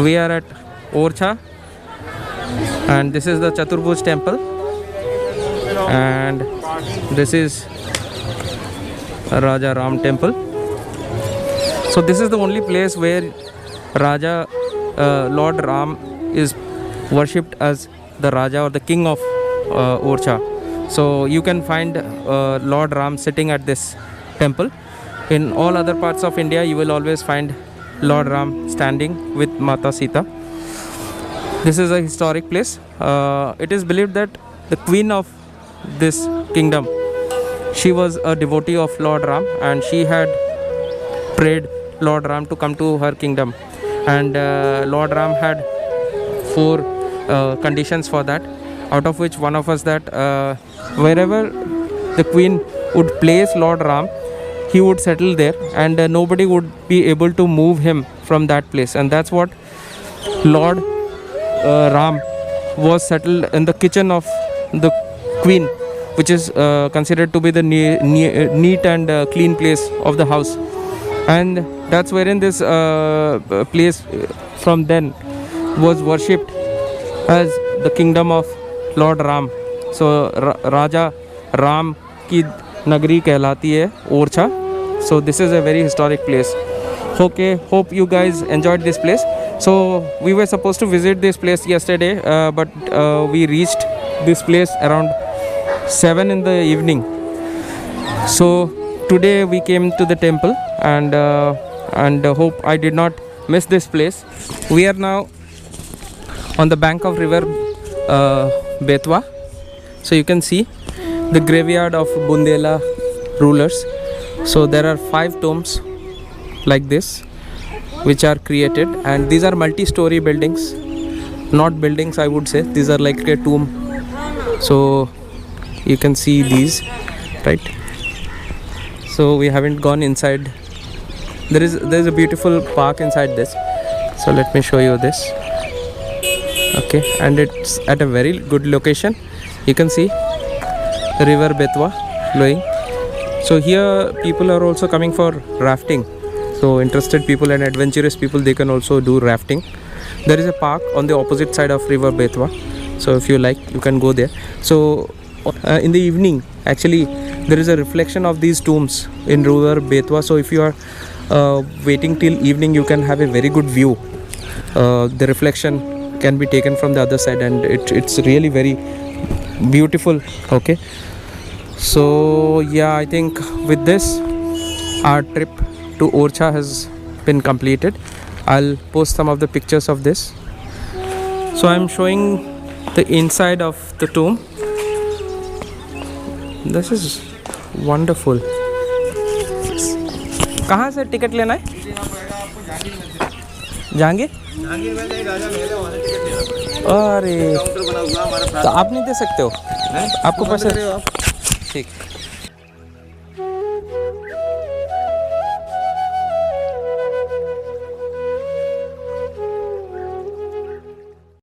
We are at Orcha, and this is the Chaturbhuj temple, and this is Raja Ram temple. So this is the only place where Lord Ram is worshipped as the Raja or the King of Orcha. So you can find Lord Ram sitting at this temple. In all other parts of India, you will always find Lord Ram standing with Mata Sita. This is a historic place. It is believed that the queen of this kingdom, she was a devotee of Lord Ram, and she had prayed Lord Ram to come to her kingdom, and Lord Ram had four conditions for that, out of which one of was that wherever the queen would place Lord Ram, he would settle there, and nobody would be able to move him from that place. And that's what Lord Ram was settled in the kitchen of the queen, which is considered to be the neat and clean place of the house. And that's wherein this place from then was worshipped as the kingdom of Lord Ram. So Raja Ram ki nagri कहलाती है Orcha. So this is a very historic place. Okay, hope you guys enjoyed this place. So we were supposed to visit this place yesterday, but we reached this place around 7 in the evening. So today we came to the temple, and hope I did not miss this place. We are now on the bank of river Betwa. So you can see the graveyard of Bundela rulers. So there are 5 tombs like this which are created, and these are multi-story buildings, not buildings I would say, these are like a tomb. So you can see these, right? So we haven't gone inside. There is a beautiful park inside this, so let me show you this. Okay, and it's at a very good location. You can see the river Betwa flowing. So here people are also coming for rafting. So interested people and adventurous people, they can also do rafting. There is a park on the opposite side of river Betwa, so if you like, you can go there. So in the evening, actually there is a reflection of these tombs in river Betwa. So if you are waiting till evening, you can have a very good view. The reflection can be taken from the other side, and it's really very beautiful. Okay, so yeah, I think with this our trip to Orcha has been completed. I'll post some of the pictures of this. So I'm showing the inside of the tomb. This is wonderful. कहाँ से ticket लेना है? जहांगीर? अरे तो आप नहीं दे सकते हो? आपको पैसे? ठीक.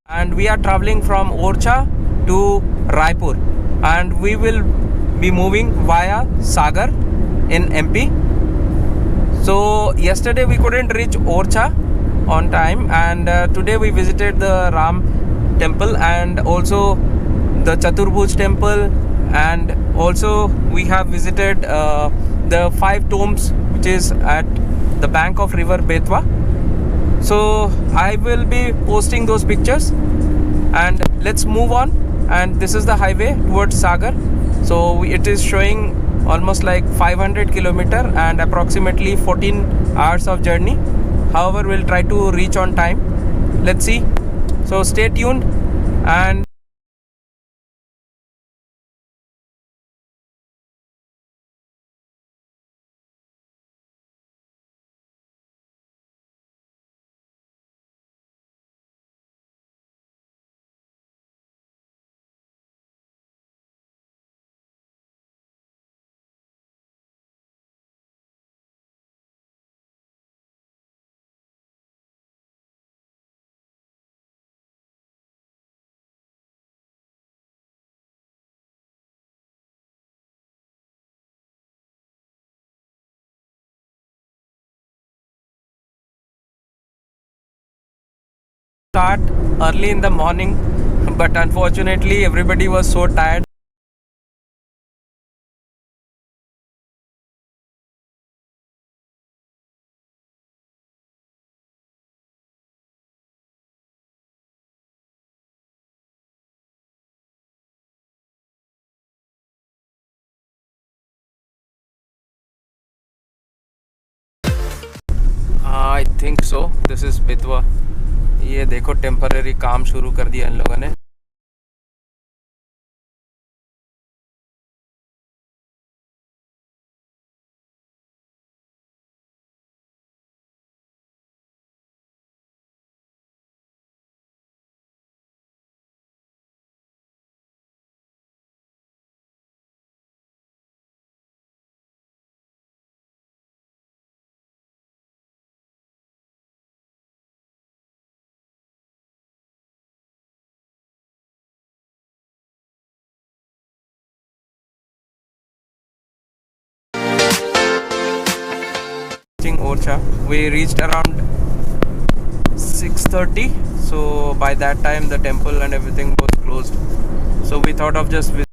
And we are traveling from Orcha to Raipur, and we will be moving via Sagar in MP. So yesterday we couldn't reach Orcha on time, and today we visited the Ram temple and also the Chaturbhuj temple, and also we have visited the 5 tombs which is at the bank of river Betwa. So I will be posting those pictures, and let's move on. And this is the highway towards Sagar. So it is showing almost like 500 kilometer and approximately 14 hours of journey. However, we'll try to reach on time. Let's see. So stay tuned, and start early in the morning, but unfortunately everybody was so tired. I think so. This is Betwa. ये देखो temporary काम शुरू कर दिया इन लोगों ने. Orcha. We reached around 6:30. So by that time the temple and everything was closed. So we thought of just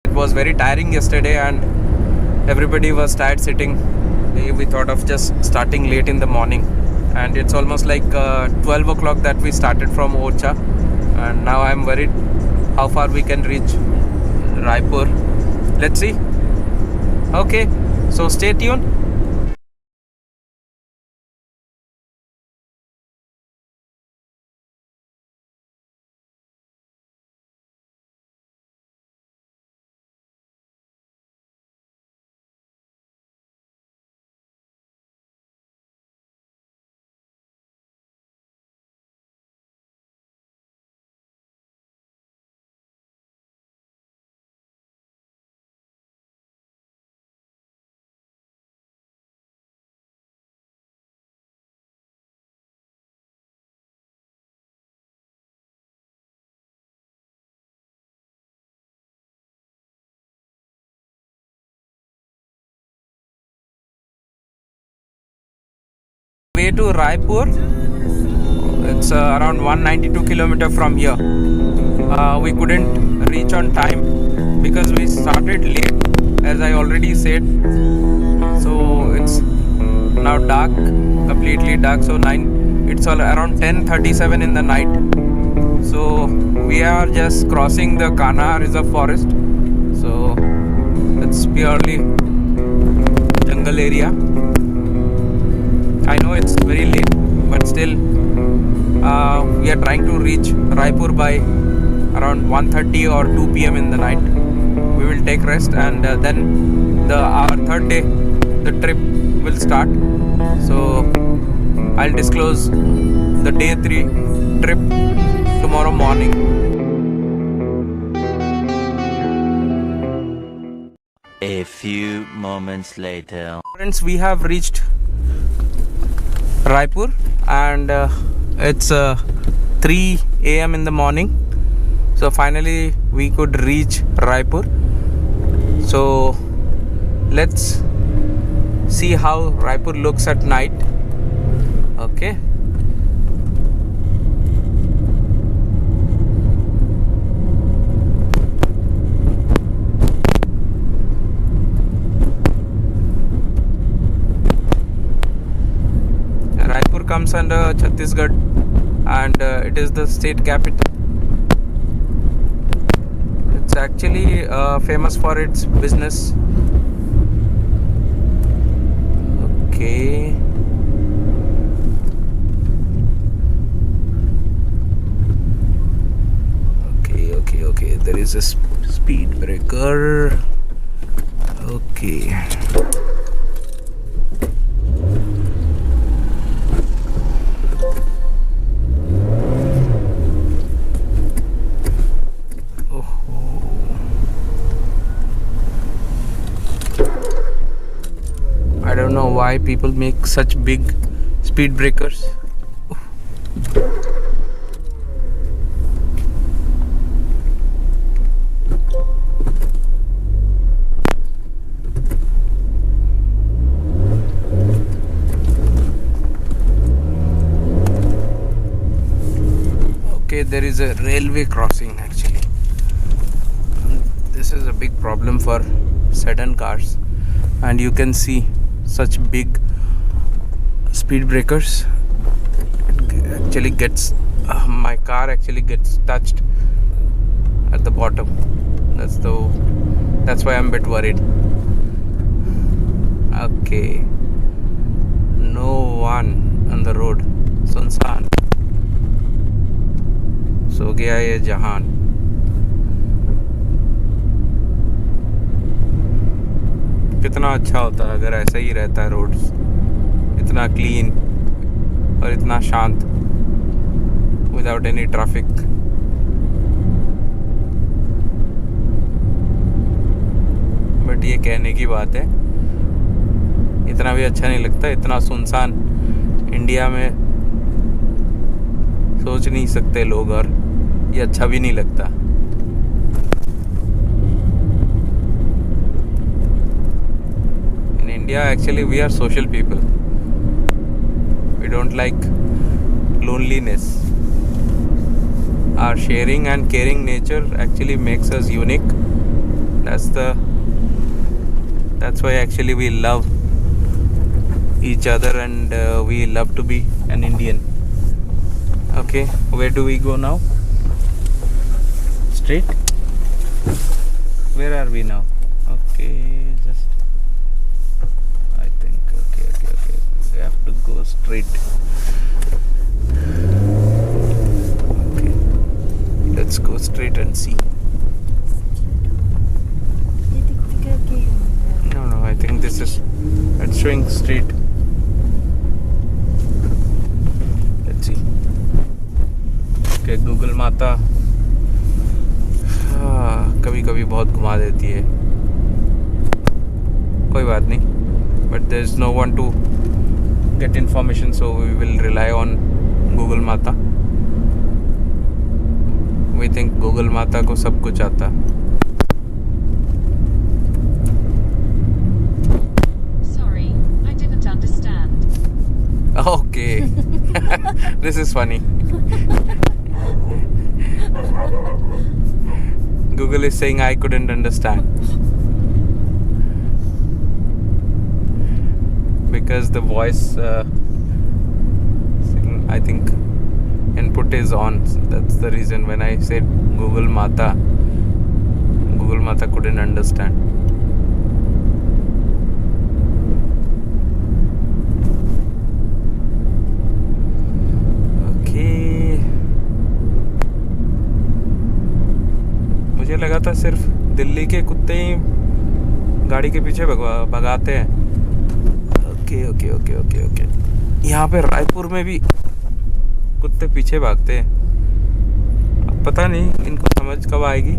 it was very tiring yesterday and everybody was tired sitting. We thought of just starting late in the morning, and it's almost like 12 o'clock that we started from Orcha, and now I'm worried how far we can reach Raipur. Let's see. Okay, so stay tuned. Way to Raipur. It's around 192 kilometer from here. We couldn't reach on time because we started late, as I already said. So it's now dark, completely dark. So it's all around 10:37 in the night. So we are just crossing the Kanha Reserve Forest. So it's purely jungle area. I know it's very late, but still we are trying to reach Raipur by around 1:30 or 2 p.m. in the night. We will take rest, and then our third day, the trip will start. So I'll disclose the day 3 trip tomorrow morning. A few moments later. Friends, we have reached Raipur, and it's 3 a.m. in the morning. So finally we could reach Raipur. So let's see how Raipur looks at night. Okay. Raipur comes under Chhattisgarh, and it is the state capital. It's actually famous for its business. Okay. Okay. There is a speed breaker. Okay. why people make such big speed breakers. Okay, there is a railway crossing actually. This is a big problem for sedan cars, and you can see such big speed breakers. It actually gets my car actually gets touched at the bottom. That's why I'm a bit worried. Okay, no one on the road. सुनसान सो गया ये जहान. कितना अच्छा होता है अगर ऐसा ही रहता है रोड्स, इतना क्लीन और इतना शांत, विदाउट एनी ट्रैफिक. बट ये कहने की बात है, इतना भी अच्छा नहीं लगता. इतना सुनसान इंडिया में सोच नहीं सकते लोग, और ये अच्छा भी नहीं लगता. In India actually we are social people. We don't like loneliness. Our sharing and caring nature actually makes us unique. That's why actually we love each other, and we love to be an Indian. Okay, where do we go now? Straight? Where are we now? Okay, just I think okay. We have to go straight. Okay, let's go straight and see. No, I think this is, it's showing straight. Let's see. Okay, Google माता कभी कभी बहुत घुमा देती है. कोई बात नहीं, but there is no one to get information, so we will rely on Google माता. We think Google माता को सब कुछ आता. Sorry, I didn't understand. Okay. This is funny. Google is saying I couldn't understand because the voice I think input is on. That's the reason when I said Google Mata couldn't understand. मुझे लगा था सिर्फ दिल्ली के कुत्ते ही गाड़ी के पीछे भगाते हैं. ओके. यहाँ पे रायपुर में भी कुत्ते पीछे भागते हैं. अब पता नहीं इनको समझ कब आएगी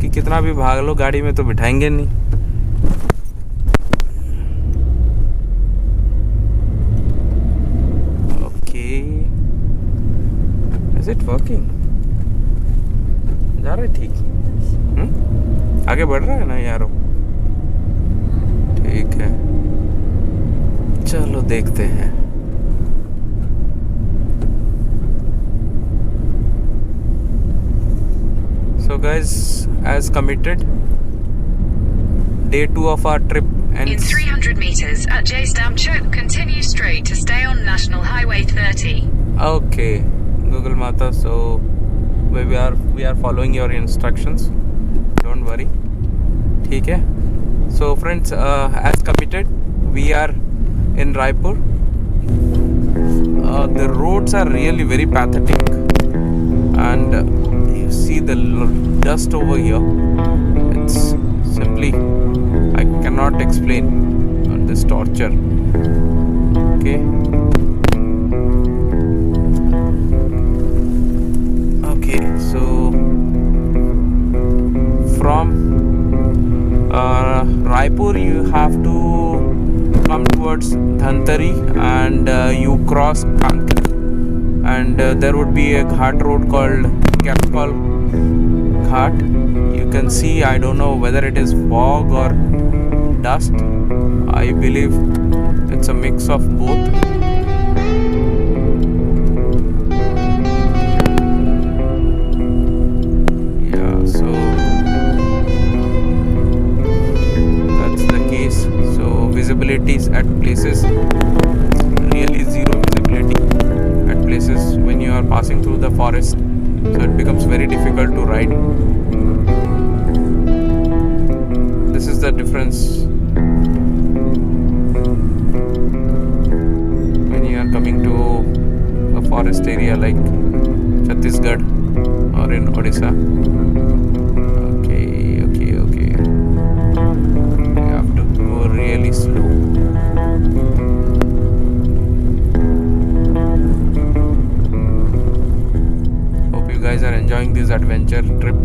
कि कितना भी भाग लो गाड़ी में तो बिठाएंगे नहीं. Okay, is it working? जा रहा है ठीक? आगे बढ़ रहा है ना यारो? ठीक है, चलो देखते हैं. So guys, as committed, day 2 of our trip ends. In 300 meters at Jaystam Chowk, continue straight to stay on National Highway 30. Okay, Google Mata, so we are following your instructions. Don't worry. ठीक है. So friends, as committed, we are in Raipur. The roads are really very pathetic, and you see the dust over here. It's simply, I cannot explain this torture. Okay. So from Raipur you have to come towards Dhantari and you cross Kank, and there would be a ghat road called Kapkal Ghat. You can see, I don't know whether it is fog or dust. I believe it's a mix of both. Yeah, so that's the case. So visibilities at places, really zero visibility at places when you are passing through the forest. So it becomes very difficult to ride. This is the difference when you are coming to a forest area like Chhattisgarh or in Odisha. Okay. You have to go really slow. Hope you guys are enjoying this adventure trip.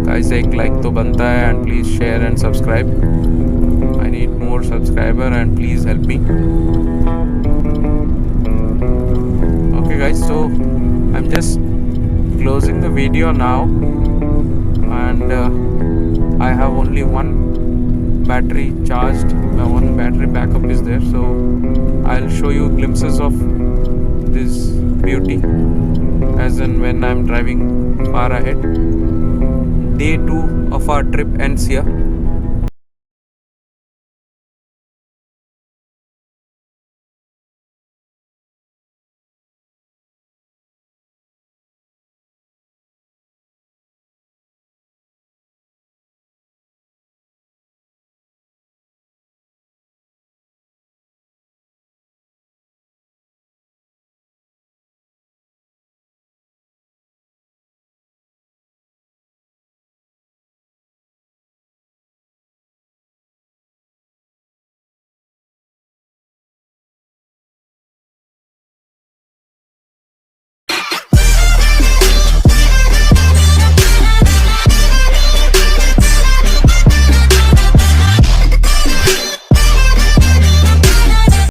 Guys, एक like तो बनता है, and please share and subscribe. I need more subscriber and please help me. Okay guys, so I'm just closing the video now, and I have only one battery charged. One battery backup is there, so I'll show you glimpses of this beauty as and when I'm driving far ahead. Day 2 of our trip ends here.